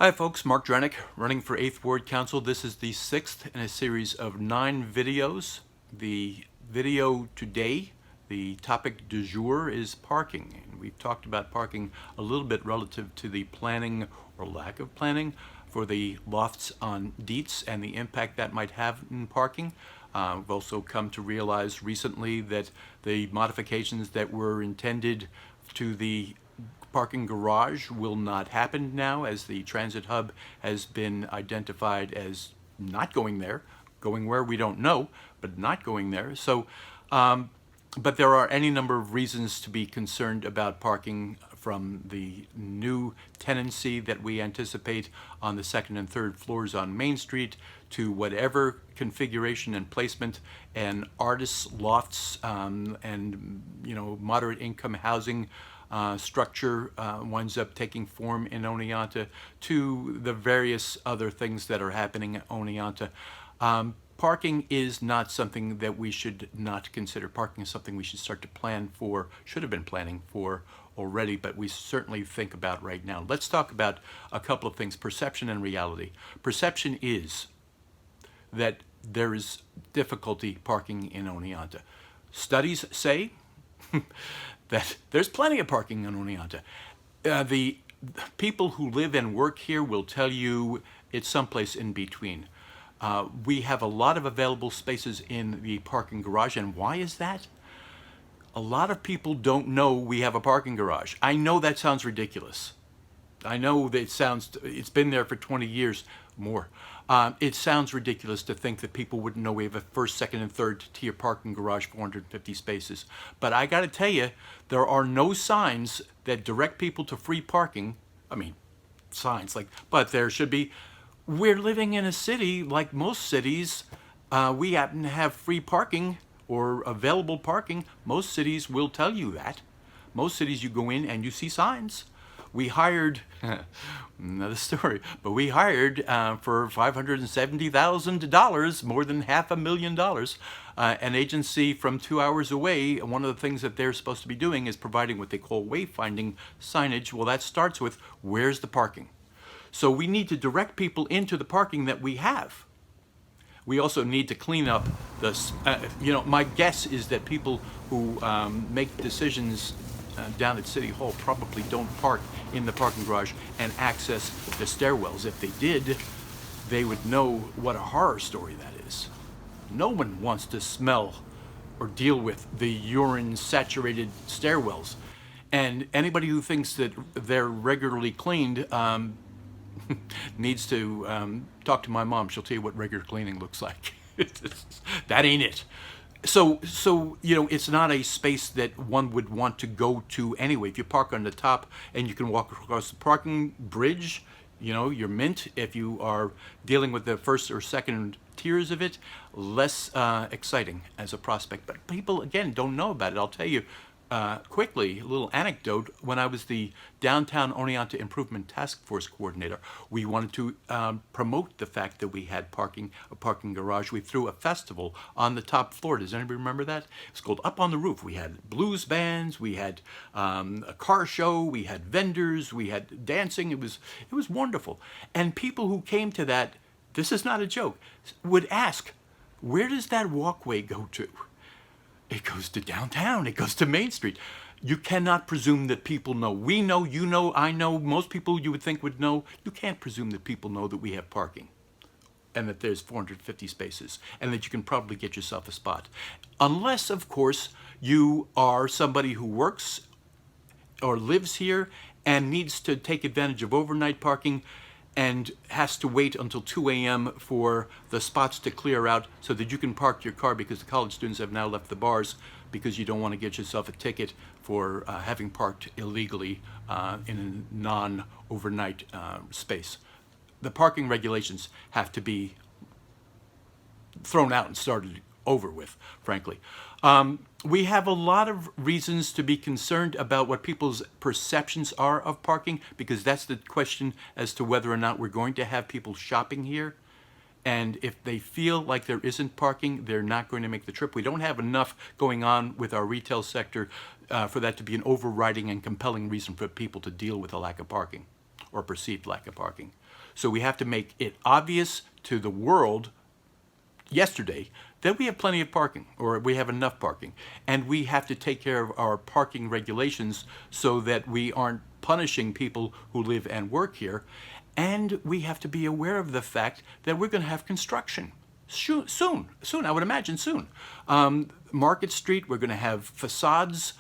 Hi folks, Mark Drenick, running for 8th Ward Council. This is the 6th in a series of 9 videos. The video today, the topic du jour is parking. And we've talked about parking a little bit relative to the planning or lack of planning for the lofts on Dietz and the impact that might have in parking. We've also come to realize recently that the modifications that were intended to the parking garage will not happen now, as the transit hub has been identified as not going there, going where we don't know, but not going there. So, but there are any number of reasons to be concerned about parking, from the new tenancy that we anticipate on the 2nd and 3rd floors on Main Street to whatever configuration and placement and artists' lofts and moderate income housing structure winds up taking form in Oneonta, to the various other things that are happening at Oneonta. Parking is not something that we should not consider. Parking is something we should start to plan for, should have been planning for already, but we certainly think about right now. Let's talk about a couple of things: perception and reality. Perception is that there is difficulty parking in Oneonta. Studies say that there's plenty of parking in Oneonta. The people who live and work here will tell you it's someplace in between. We have a lot of available spaces in the parking garage, and why is that? A lot of people don't know we have a parking garage. I know that sounds ridiculous. I know that it's been there for 20 years more. It sounds ridiculous to think that people wouldn't know we have a first, second, and third tier parking garage, 450 spaces. But I gotta tell you, there are no signs that direct people to free parking. I mean, signs but there should be. We're living in a city like most cities. We happen to have free parking or available parking. Most cities will tell you that. Most cities, you go in and you see signs. We hired, another story, but we hired for $570,000, more than $500,000, an agency from 2 hours away. And one of the things that they're supposed to be doing is providing what they call wayfinding signage. Well, that starts with, where's the parking? So we need to direct people into the parking that we have. We also need to clean up this. My guess is that people who make decisions down at City Hall probably don't park in the parking garage and access the stairwells. If they did, they would know what a horror story that is. No one wants to smell or deal with the urine-saturated stairwells. And anybody who thinks that they're regularly cleaned needs to talk to my mom. She'll tell you what regular cleaning looks like. That ain't it. So it's not a space that one would want to go to anyway. If you park on the top and you can walk across the parking bridge, you're mint. If you are dealing with the first or second tiers of it, less exciting as a prospect. But people, again, don't know about it. I'll tell you quickly, a little anecdote. When I was the Downtown Oneonta Improvement Task Force Coordinator, we wanted to promote the fact that we had a parking garage. We threw a festival on the top floor. Does anybody remember that? It's called Up on the Roof. We had blues bands, we had a car show, we had vendors, we had dancing. It was wonderful. And people who came to that, this is not a joke, would ask, where does that walkway go to? It goes to downtown. It goes to Main Street. You cannot presume that people know. We know, you know, I know. Most people you would think would know. You can't presume that people know that we have parking and that there's 450 spaces and that you can probably get yourself a spot. Unless, of course, you are somebody who works or lives here and needs to take advantage of overnight parking and has to wait until 2 a.m. for the spots to clear out so that you can park your car, because the college students have now left the bars because you don't want to get yourself a ticket for having parked illegally in a non-overnight space. The parking regulations have to be thrown out and started over with, frankly. We have a lot of reasons to be concerned about what people's perceptions are of parking, because that's the question as to whether or not we're going to have people shopping here. And if they feel like there isn't parking, they're not going to make the trip. We don't have enough going on with our retail sector for that to be an overriding and compelling reason for people to deal with a lack of parking. or perceived lack of parking. So we have to make it obvious to the world yesterday that we have plenty of parking, or we have enough parking, and we have to take care of our parking regulations so that we aren't punishing people who live and work here. And we have to be aware of the fact that we're going to have construction soon, I would imagine soon. Market Street, we're going to have facades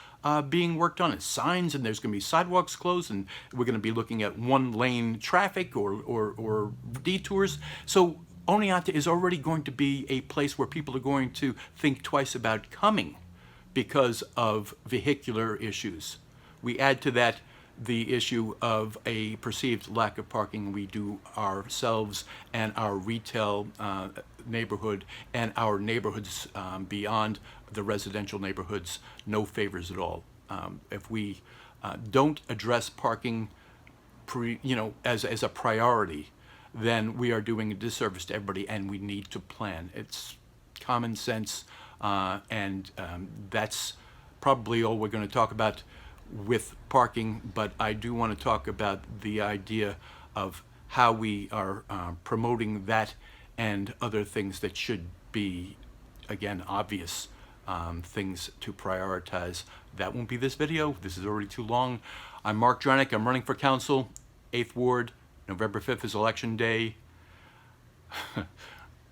being worked on, and signs, and there's going to be sidewalks closed, and we're going to be looking at one-lane traffic or detours. So Oneonta is already going to be a place where people are going to think twice about coming because of vehicular issues. We add to that the issue of a perceived lack of parking. We do ourselves and our retail neighborhood and our neighborhoods beyond the residential neighborhoods no favors at all. If we don't address parking as a priority, then we are doing a disservice to everybody, and we need to plan. It's common sense, and that's probably all we're going to talk about with parking, but I do want to talk about the idea of how we are promoting that and other things that should be, again, obvious things to prioritize. That won't be this video. This is already too long. I'm Mark Dranick. I'm running for council, 8th Ward. November 5th is election day.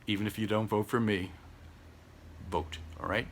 Even if you don't vote for me, vote, all right?